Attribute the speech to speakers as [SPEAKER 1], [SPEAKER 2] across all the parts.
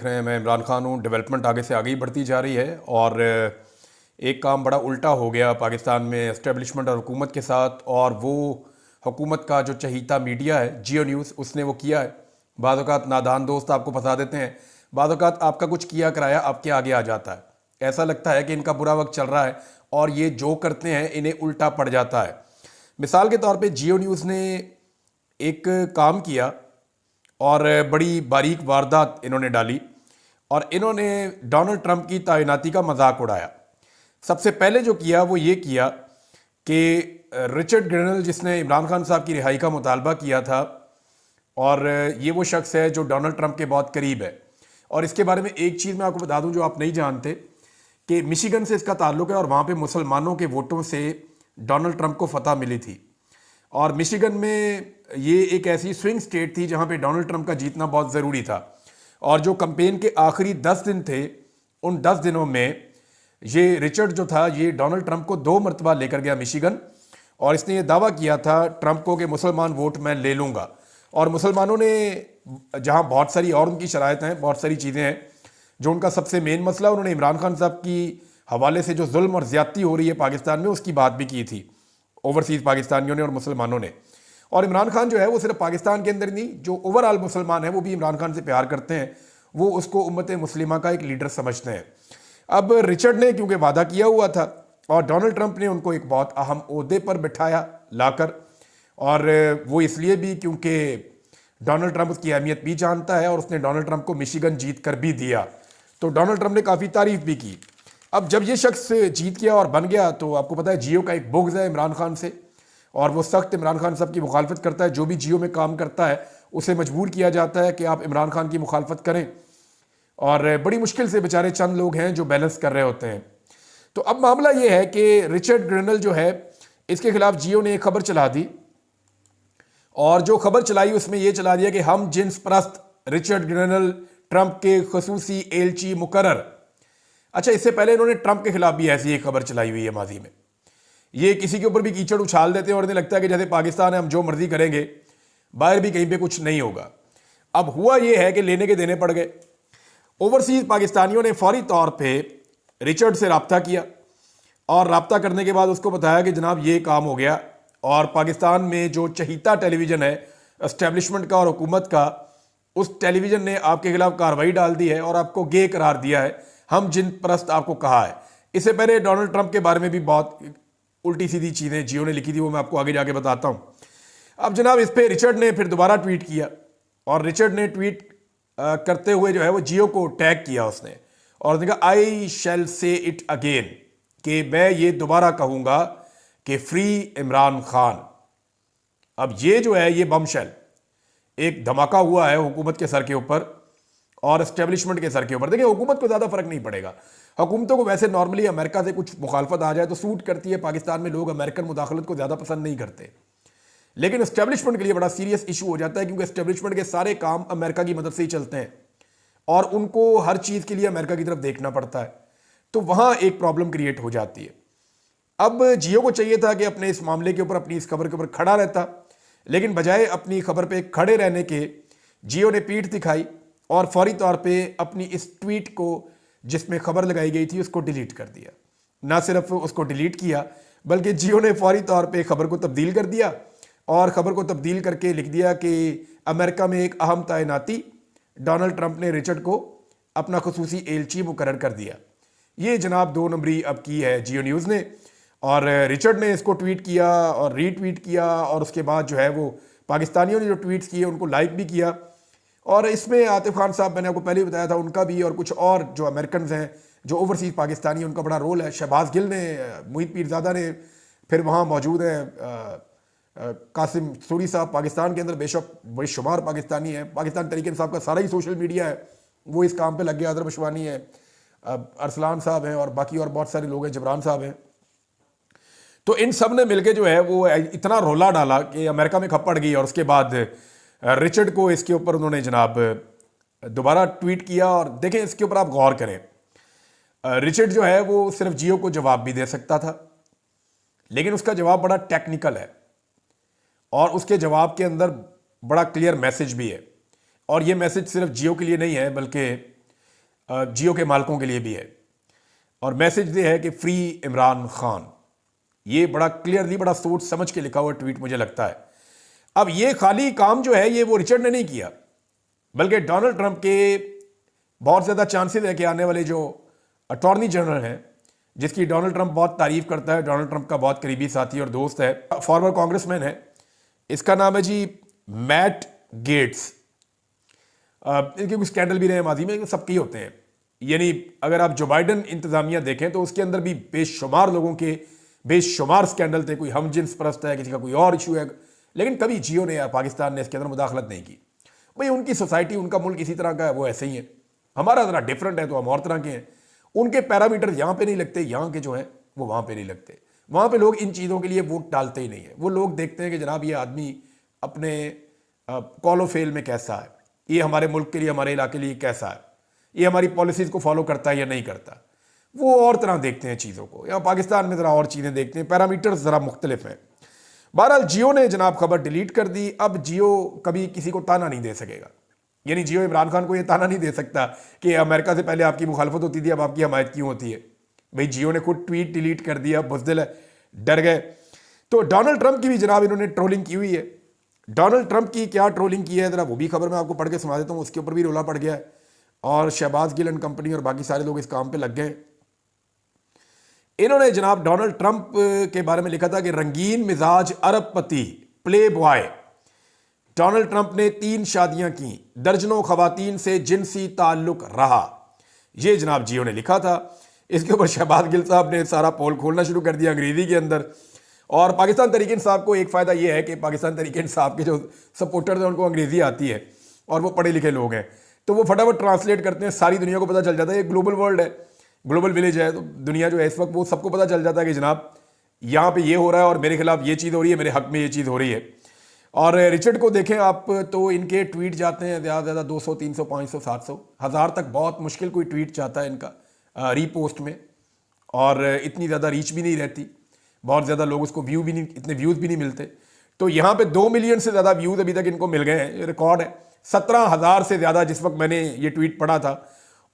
[SPEAKER 1] रहे हैं, मैं इमरान खान हूँ। डेवलपमेंट आगे से आगे ही बढ़ती जा रही है और एक काम बड़ा उल्टा हो गया पाकिस्तान में एस्टेब्लिशमेंट और हुकूमत के साथ, और वो हुकूमत का जो चहीता मीडिया है जियो न्यूज़, उसने वो किया है। बाज़ औक़ात नादान दोस्त आपको फंसा देते हैं, बाज़ औक़ात आपका कुछ किया कराया आपके आगे आ जाता है। ऐसा लगता है कि इनका बुरा वक्त चल रहा है और ये जो करते हैं इन्हें उल्टा पड़ जाता है। मिसाल के तौर पे जियो न्यूज़ ने एक काम किया और बड़ी बारीक वारदात इन्होंने डाली, और इन्होंने डोनाल्ड ट्रंप की तैनाती का मजाक उड़ाया। सबसे पहले जो किया वो ये किया कि रिचर्ड ग्रेनल, जिसने इमरान खान साहब की रिहाई का मुतालबा किया था, और ये वो शख्स है जो डोनाल्ड ट्रंप के बहुत करीब है। और इसके बारे में एक चीज़ मैं आपको बता दूं जो आप नहीं जानते, कि मिशिगन से इसका ताल्लुक है और वहाँ पे मुसलमानों के वोटों से डोनाल्ड ट्रंप को फतह मिली थी। और मिशिगन में ये एक ऐसी स्विंग स्टेट थी जहाँ पे डोनाल्ड ट्रंप का जीतना बहुत ज़रूरी था। और जो कैंपेन के आखिरी 10 दिन थे, उन 10 दिनों में ये रिचर्ड जो था ये डोनाल्ड ट्रंप को 2 मरतबा लेकर गया मिशिगन, और इसने ये दावा किया था ट्रंप को कि मुसलमान वोट मैं ले लूँगा। और मुसलमानों ने, जहाँ बहुत सारी और उनकी शराइत हैं, बहुत सारी चीज़ें हैं, जो उनका सबसे मेन मसला, उन्होंने इमरान खान साहब की हवाले से जो जुल्म और ज़्यादती हो रही है पाकिस्तान में, उसकी बात भी की थी ओवरसीज़ पाकिस्तानियों ने और मुसलमानों ने। और इमरान खान जो है वो सिर्फ पाकिस्तान के अंदर नहीं, जो ओवरऑल मुसलमान है वो भी इमरान खान से प्यार करते हैं, वो उसको उम्मत मुस्लिमा का एक लीडर समझते हैं। अब रिचर्ड ने क्योंकि वादा किया हुआ था और डोनाल्ड ट्रंप ने उनको एक बहुत अहम ओहदे पर बिठाया लाकर, और वो इसलिए भी क्योंकि डोनाल्ड ट्रंप उसकी अहमियत भी जानता है और उसने डोनाल्ड ट्रंप को मिशिगन जीत कर भी दिया, तो डोनाल्ड ट्रंप ने काफ़ी तारीफ भी की। अब जब ये शख्स जीत गया और बन गया, तो आपको पता है जियो का एक बुग़्ज़ है इमरान खान से, और वो सख्त इमरान खान साहब की मुखालफत करता है। जो भी जियो में काम करता है उसे मजबूर किया जाता है कि आप इमरान खान की मुखालफत करें, और बड़ी मुश्किल से बेचारे चंद लोग हैं जो बैलेंस कर रहे होते हैं। तो अब मामला ये है कि रिचर्ड ग्रेनल जो है, इसके खिलाफ जियो ने एक खबर चला दी, और जो खबर चलाई उसमें यह चला दिया कि हम जिन्स परस्त रिचर्ड ग्रेनल ट्रंप के खसूसी एलची मुकर्रर। अच्छा, इससे पहले इन्होंने ट्रंप के खिलाफ भी ऐसी एक खबर चलाई हुई है माजी में। ये किसी के ऊपर भी कीचड़ उछाल देते हैं और इन्हें लगता है कि जैसे पाकिस्तान है, हम जो मर्जी करेंगे, बाहर भी कहीं पे कुछ नहीं होगा। अब हुआ ये है कि लेने के देने पड़ गए। ओवरसीज़ पाकिस्तानियों ने फौरी तौर पे रिचर्ड से रब्ता किया, और रब्ता करने के बाद उसको बताया कि जनाब ये काम हो गया, और पाकिस्तान में जो चहीता टेलीविज़न है एस्टेब्लिशमेंट का और हुकूमत का, उस टेलीविज़न ने आपके खिलाफ कार्रवाई डाल दी है और आपको गे करार दिया है, हम जिन परस्त आपको कहा है। इससे पहले डोनाल्ड ट्रंप के बारे में भी बहुत उल्टी सीधी चीज़ें जियो ने लिखी थी, वो मैं आपको आगे जाके बताता हूँ। अब जनाब इस पर रिचर्ड ने फिर दोबारा ट्वीट किया, और रिचर्ड ने ट्वीट करते हुए जो है वो जियो को टैग किया उसने, और उसने कहा आई शैल से इट अगेन, कि मैं ये दोबारा कहूँगा कि फ्री इमरान खान। अब ये जो है ये बमशेल एक धमाका हुआ है हुकूमत के सर के ऊपर और एस्टेब्लिशमेंट के सर के ऊपर। देखिए, हुकूमत को ज़्यादा फर्क नहीं पड़ेगा, हुकूमतों को वैसे नॉर्मली अमेरिका से कुछ मुखालफत आ जाए तो सूट करती है। पाकिस्तान में लोग अमेरिकन मुदाखलत को ज़्यादा पसंद नहीं करते, लेकिन एस्टेब्लिशमेंट के लिए बड़ा सीरियस इशू हो जाता है, क्योंकि एस्टेब्लिशमेंट के सारे काम अमेरिका की मदद से ही चलते हैं और उनको हर चीज़ के लिए अमेरिका की तरफ देखना पड़ता है, तो वहाँ एक प्रॉब्लम क्रिएट हो जाती है। अब जियो को चाहिए था कि अपने इस मामले के ऊपर, अपनी इस खबर के ऊपर खड़ा रहता, लेकिन बजाय अपनी खबर पे खड़े रहने के जियो ने पीठ दिखाई और फौरी तौर पे अपनी इस ट्वीट को जिसमें खबर लगाई गई थी उसको डिलीट कर दिया। ना सिर्फ उसको डिलीट किया, बल्कि जियो ने फौरी तौर पे खबर को तब्दील कर दिया, और ख़बर को तब्दील करके लिख दिया कि अमेरिका में एक अहम तैनाती, डोनाल्ड ट्रंप ने रिचर्ड को अपना खसूसी एलची मुकर्रर कर दिया। ये जनाब 2 नंबरी अब की है जियो न्यूज़ ने, और रिचर्ड ने इसको ट्वीट किया और रीट्वीट किया, और उसके बाद जो है वो पाकिस्तानियों ने जो ट्वीट्स किए उनको लाइक भी किया। और इसमें आतिफ खान साहब, मैंने आपको पहले ही बताया था, उनका भी, और कुछ और जो अमेरिकन हैं जो ओवरसीज़ पाकिस्तानी, उनका बड़ा रोल है। शहबाज गिल ने, मोहित पीरज़ादा ने, फिर वहाँ मौजूद हैं कासिम सूरी साहब, पाकिस्तान के अंदर बेशक बेशुमार पाकिस्तानी है। पाकिस्तान तरीके साहब का सारा ही सोशल मीडिया है, वो इस काम पे लग गया। अदर बशवानी है, अरसलान साहब हैं, और बाकी और बहुत सारे लोग हैं, जबरान साहब हैं। तो इन सब ने मिलकर जो है वो इतना रोला डाला कि अमेरिका में खप्पड़ गई, और उसके बाद रिचर्ड को इसके ऊपर उन्होंने जनाब दोबारा ट्वीट किया। और देखें, इसके ऊपर आप गौर करें, रिचर्ड जो है वो सिर्फ जियो को जवाब भी दे सकता था, लेकिन उसका जवाब बड़ा टेक्निकल है, और उसके जवाब के अंदर बड़ा क्लियर मैसेज भी है। और ये मैसेज सिर्फ जियो के लिए नहीं है, बल्कि जियो के मालिकों के लिए भी है। और मैसेज ये है कि फ्री इमरान खान। ये बड़ा क्लियरली, बड़ा सोच समझ के लिखा हुआ ट्वीट मुझे लगता है। अब ये खाली काम जो है ये वो रिचर्ड ने नहीं किया, बल्कि डोनाल्ड ट्रंप के बहुत ज़्यादा चांसेस है कि आने वाले जो अटॉर्नी जनरल हैं, जिसकी डोनाल्ड ट्रंप बहुत तारीफ करता है, डोनाल्ड ट्रंप का बहुत करीबी साथी और दोस्त है, फॉर्मर कांग्रेसमैन है, इसका नाम है जी मैट गेट्स। इनके कुछ स्कैंडल भी रहे माजी में, सबके ही होते हैं। यानी अगर आप जो बाइडन इंतजामिया देखें तो उसके अंदर भी बेशुमार लोगों के बेशुमार स्कैंडल थे। कोई हम जिन्स परस्त है, किसी का कोई और इशू है, लेकिन कभी जियो ने या पाकिस्तान ने इसके अंदर मुदाखलत नहीं की। भाई उनकी सोसाइटी, उनका मुल्क इसी तरह का है, वो ऐसे ही है। हमारा ज़रा डिफरेंट है तो हम और तरह के हैं। उनके पैरामीटर यहाँ पे नहीं लगते, यहाँ के जो हैं वो वहाँ पे नहीं लगते। वहाँ पे लोग इन चीज़ों के लिए वोट डालते ही नहीं है। वो लोग देखते हैं कि जनाब ये आदमी अपने कॉलो फेल में कैसा है, ये हमारे मुल्क के लिए, हमारे इलाके के लिए कैसा है, ये हमारी पॉलिसीज़ को फॉलो करता है या नहीं करता। वो और तरह देखते हैं चीज़ों को। यहाँ पाकिस्तान में ज़रा और चीज़ें देखते हैं, पैरामीटर्स ज़रा मुख्तलिफ हैं। बहरहाल जियो ने जनाब खबर डिलीट कर दी। अब जियो कभी किसी को ताना नहीं दे सकेगा। यानी जियो इमरान खान को ये ताना नहीं दे सकता कि अमेरिका से पहले आपकी मुखालफत होती थी, अब आपकी हमायत क्यों होती है। भाई जियो ने खुद ट्वीट डिलीट कर दिया, बुज़दिल है, डर गए। तो डोनाल्ड ट्रंप की भी जनाब इन्होंने ट्रोलिंग की हुई है। डोनाल्ड ट्रंप की क्या ट्रोलिंग की है ज़रा वो भी खबर मैं आपको पढ़ के सुना देता हूँ। उसके ऊपर भी रोला पड़ गया है और शहबाज गिल एंड कंपनी और बाकी सारे लोग इस काम पे लग गए। इन्होंने जनाब डोनाल्ड ट्रंप के बारे में लिखा था कि रंगीन मिजाज अरबपति प्ले बॉय डोनाल्ड ट्रंप ने 3 शादियां की, दर्जनों खवातीन से जिनसी ताल्लुक रहा। ये जनाब जियो ने लिखा था। इसके ऊपर शहबाज गिल साहब ने सारा पोल खोलना शुरू कर दिया अंग्रेजी के अंदर। और पाकिस्तान तहरीक इंसाफ को एक फ़ायदा यह है कि पाकिस्तान तहरीक इंसाफ के जो सपोर्टर्स हैं उनको अंग्रेजी आती है और वो पढ़े लिखे लोग हैं, तो वो फटाफट ट्रांसलेट करते हैं। सारी दुनिया को पता चल जाता है, ये ग्लोबल वर्ल्ड है, ग्लोबल विलेज है, तो दुनिया जो है इस वक्त वो सबको पता चल जाता है कि जनाब यहाँ पे ये हो रहा है और मेरे खिलाफ ये चीज़ हो रही है, मेरे हक में ये चीज़ हो रही है। और रिचर्ड को देखें आप तो इनके ट्वीट जाते हैं ज़्यादा से ज़्यादा 200, 300, 500, 700, 1000 तक बहुत मुश्किल कोई ट्वीट जाता है इनका रीपोस्ट में। और इतनी ज़्यादा रीच भी नहीं रहती, बहुत ज़्यादा लोग उसको व्यू भी नहीं, इतने व्यूज़ भी नहीं मिलते। तो यहाँ पे 2 मिलियन से ज़्यादा व्यूज़ अभी तक इनको मिल गए हैं, ये रिकॉर्ड है। 17,000 से ज़्यादा, जिस वक्त मैंने ये ट्वीट पढ़ा था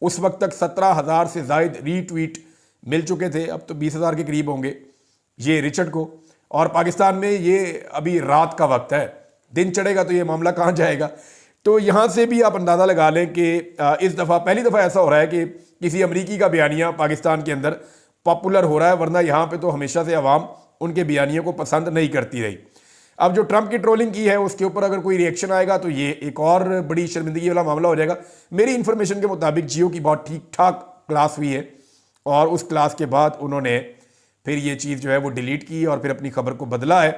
[SPEAKER 1] उस वक्त तक 17,000 से ज़ायद रीट्वीट मिल चुके थे। अब तो 20,000 के करीब होंगे ये रिचर्ड को। और पाकिस्तान में ये अभी रात का वक्त है, दिन चढ़ेगा तो ये मामला कहाँ जाएगा। तो यहाँ से भी आप अंदाज़ा लगा लें कि इस दफ़ा पहली दफ़ा ऐसा हो रहा है कि किसी अमरीकी का बयानिया पाकिस्तान के अंदर पॉपुलर हो रहा है, वरना यहाँ पे तो हमेशा से अवाम उनके बयानियों को पसंद नहीं करती रही। अब जो ट्रंप की ट्रोलिंग की है उसके ऊपर अगर कोई रिएक्शन आएगा तो ये एक और बड़ी शर्मिंदगी वाला मामला हो जाएगा। मेरी इन्फॉर्मेशन के मुताबिक जियो की बहुत ठीक ठाक क्लास हुई है और उस क्लास के बाद उन्होंने फिर ये चीज़ जो है वो डिलीट की और फिर अपनी खबर को बदला है।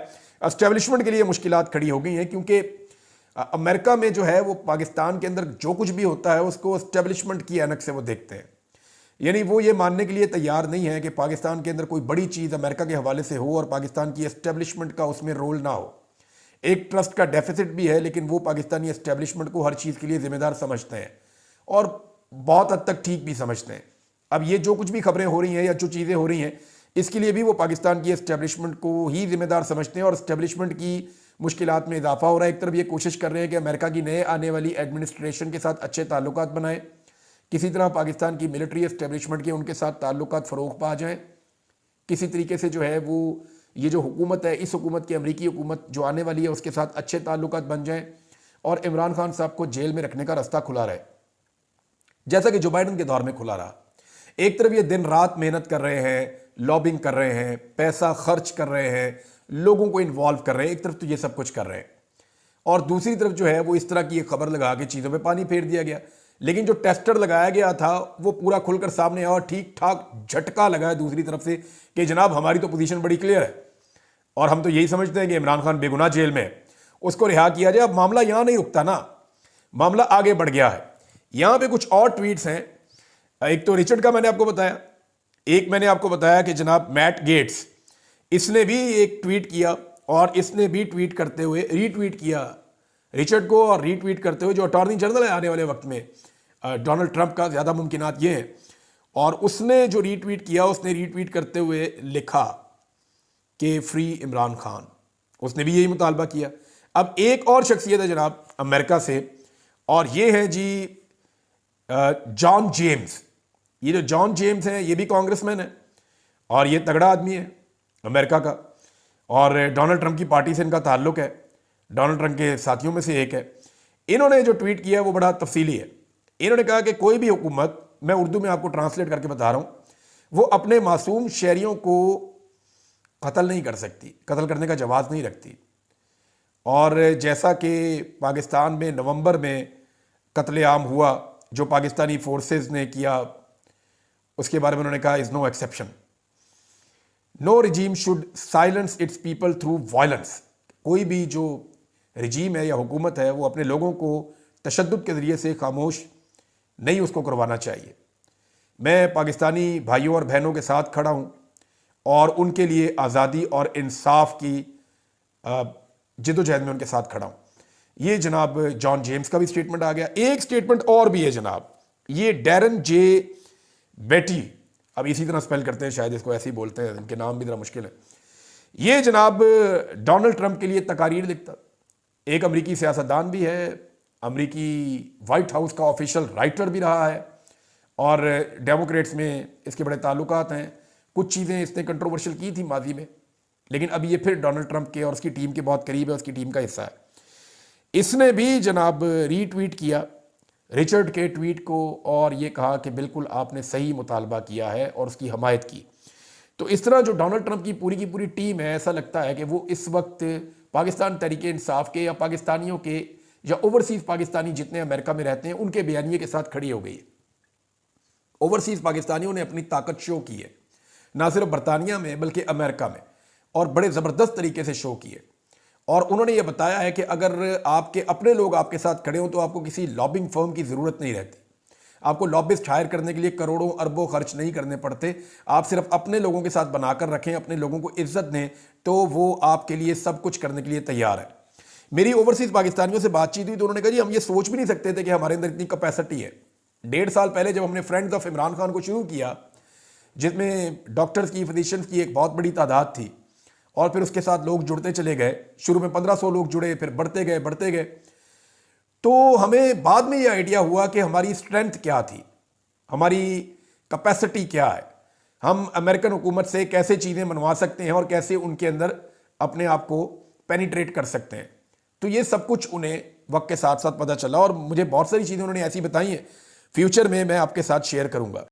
[SPEAKER 1] एस्टेब्लिशमेंट के लिए मुश्किलात खड़ी हो गई हैं क्योंकि अमेरिका में जो है वो पाकिस्तान के अंदर जो कुछ भी होता है उसको एस्टेब्लिशमेंट की ऐनक से वो देखते हैं। यानी वो ये मानने के लिए तैयार नहीं है कि पाकिस्तान के अंदर कोई बड़ी चीज़ अमेरिका के हवाले से हो और पाकिस्तान की एस्टेब्लिशमेंट का उसमें रोल ना हो। एक ट्रस्ट का डेफिसिट भी है, लेकिन वो पाकिस्तानी एस्टेब्लिशमेंट को हर चीज़ के लिए जिम्मेदार समझते हैं और बहुत हद तक ठीक भी समझते हैं। अब ये जो कुछ भी खबरें हो रही हैं या जो चीज़ें हो रही हैं इसके लिए भी वो पाकिस्तान की एस्टेब्लिशमेंट को ही जिम्मेदार समझते हैं और एस्टेब्लिशमेंट की मुश्किलात में इजाफा हो रहा है। एक तरफ ये कोशिश कर रहे हैं कि अमेरिका की नए आने वाली एडमिनिस्ट्रेशन के साथ अच्छे ताल्लुकात बनाएं, किसी तरह पाकिस्तान की मिलिट्री एस्टेब्लिशमेंट के उनके साथ ताल्लुकात फ़रोग पा जाएं, किसी तरीके से जो है वो ये जो हुकूमत है, इस हुकूमत की अमरीकी हुकूमत जो आने वाली है उसके साथ अच्छे ताल्लुकात बन जाएं और इमरान खान साहब को जेल में रखने का रास्ता खुला रहे, जैसा कि जो बाइडन के दौर में खुला रहा। एक तरफ ये दिन रात मेहनत कर रहे हैं, लॉबिंग कर रहे हैं, पैसा खर्च कर रहे हैं, लोगों को इन्वॉल्व कर रहे हैं, एक तरफ तो ये सब कुछ कर रहे हैं और दूसरी तरफ जो है वो इस तरह की एक खबर लगा के चीज़ों पे पानी फेर दिया गया। लेकिन जो टेस्टर लगाया गया था वो पूरा खुलकर सामने आया और ठीक ठाक झटका लगा है दूसरी तरफ से कि जनाब हमारी तो पोजीशन बड़ी क्लियर है और हम तो यही समझते हैं कि इमरान खान बेगुनाह जेल में है, उसको रिहा किया जाए। अब मामला यहाँ नहीं रुकता ना, मामला आगे बढ़ गया है। यहाँ पे कुछ और ट्वीट्स हैं। एक तो रिचर्ड का मैंने आपको बताया, एक मैंने आपको बताया कि जनाब मैट गेट्स, इसने भी एक ट्वीट किया और इसने भी ट्वीट करते हुए रीट्वीट किया रिचर्ड को और रीट्वीट करते हुए जो अटॉर्नी जनरल है आने वाले वक्त में डोनाल्ड ट्रंप का, ज़्यादा मुमकिनात ये है। और उसने जो रीट्वीट किया उसने रीट्वीट करते हुए लिखा कि फ्री इमरान खान, उसने भी यही मुतालबा किया। अब एक और शख्सियत है जनाब अमेरिका से और ये है जी जॉन जेम्स, ये जो जॉन जेम्स हैं ये भी कांग्रेसमैन है और ये तगड़ा आदमी है अमेरिका का, और डोनाल्ड ट्रंप की पार्टी से इनका ताल्लुक है, डोनाल्ड ट्रंप के साथियों में से एक है। इन्होंने जो ट्वीट किया है वो बड़ा तफसीली है। इन्होंने कहा कि कोई भी हुकूमत, मैं उर्दू में आपको ट्रांसलेट करके बता रहा हूं, वो अपने मासूम शहरियों को कत्ल नहीं कर सकती, कत्ल करने का जवाब नहीं रखती। और जैसा कि पाकिस्तान में नवंबर में कत्लेआम हुआ जो पाकिस्तानी फोर्सेस ने किया, उसके बारे में उन्होंने कहा is no exception, no regime should silence its people through violence. कोई भी जो रिजीम है या हुकूमत है वो अपने लोगों को तशद्दुद के ज़रिए से खामोश नहीं उसको करवाना चाहिए। मैं पाकिस्तानी भाइयों और बहनों के साथ खड़ा हूँ और उनके लिए आज़ादी और इंसाफ की जिद्दोजहद में उनके साथ खड़ा हूँ। ये जनाब जॉन जेम्स का भी स्टेटमेंट आ गया। एक स्टेटमेंट और भी है जनाब, ये डैरन जे बेटी, अब इसी तरह स्पेल करते हैं शायद, इसको ऐसे ही बोलते हैं, इनके नाम भी जरा मुश्किल है। ये जनाब डोनाल्ड ट्रंप के लिए तकारीर लिखता, एक अमरीकी सियासतदान भी है, अमरीकी वाइट हाउस का ऑफिशियल राइटर भी रहा है और डेमोक्रेट्स में इसके बड़े ताल्लुकात हैं। कुछ चीज़ें इसने कंट्रोवर्शियल की थी माजी में, लेकिन अभी ये फिर डोनाल्ड ट्रंप के और उसकी टीम के बहुत करीब है, उसकी टीम का हिस्सा है। इसने भी जनाब रीट्वीट किया रिचर्ड के ट्वीट को और ये कहा कि बिल्कुल आपने सही मुतालबा किया है और उसकी हमायत की। तो इस तरह जो डोनाल्ड ट्रंप की पूरी टीम है, ऐसा लगता है कि वो इस वक्त पाकिस्तान तहरीके इंसाफ के या पाकिस्तानियों के या ओवरसीज पाकिस्तानी जितने अमेरिका में रहते हैं उनके बयानिए के साथ खड़ी हो गई है। ओवरसीज पाकिस्तानियों ने अपनी ताकत शो की है, ना सिर्फ बरतानिया में बल्कि अमेरिका में, और बड़े ज़बरदस्त तरीके से शो किए। और उन्होंने ये बताया है कि अगर आपके अपने लोग आपके साथ खड़े हों तो आपको किसी लॉबिंग फर्म की ज़रूरत नहीं रहती, आपको लॉबिस्ट हायर करने के लिए करोड़ों अरबों खर्च नहीं करने पड़ते। आप सिर्फ अपने लोगों के साथ बनाकर रखें, अपने लोगों को इज्जत दें, तो वो आपके लिए सब कुछ करने के लिए तैयार है। मेरी ओवरसीज़ पाकिस्तानियों से बातचीत हुई तो उन्होंने कहा जी हम ये सोच भी नहीं सकते थे कि हमारे अंदर इतनी कैपेसिटी है। 1.5 साल पहले जब हमने फ्रेंड्स ऑफ इमरान खान को शुरू किया, जिसमें डॉक्टर्स की, फिजिशियंस की एक बहुत बड़ी तादाद थी, और फिर उसके साथ लोग जुड़ते चले गए, शुरू में 1500 लोग जुड़े, फिर बढ़ते गए, तो हमें बाद में ये आइडिया हुआ कि हमारी स्ट्रेंथ क्या थी, हमारी कैपेसिटी क्या है, हम अमेरिकन हुकूमत से कैसे चीज़ें मनवा सकते हैं और कैसे उनके अंदर अपने आप को पेनिट्रेट कर सकते हैं। तो ये सब कुछ उन्हें वक्त के साथ साथ पता चला और मुझे बहुत सारी चीज़ें उन्होंने ऐसी बताई हैं, फ्यूचर में मैं आपके साथ शेयर करूंगा।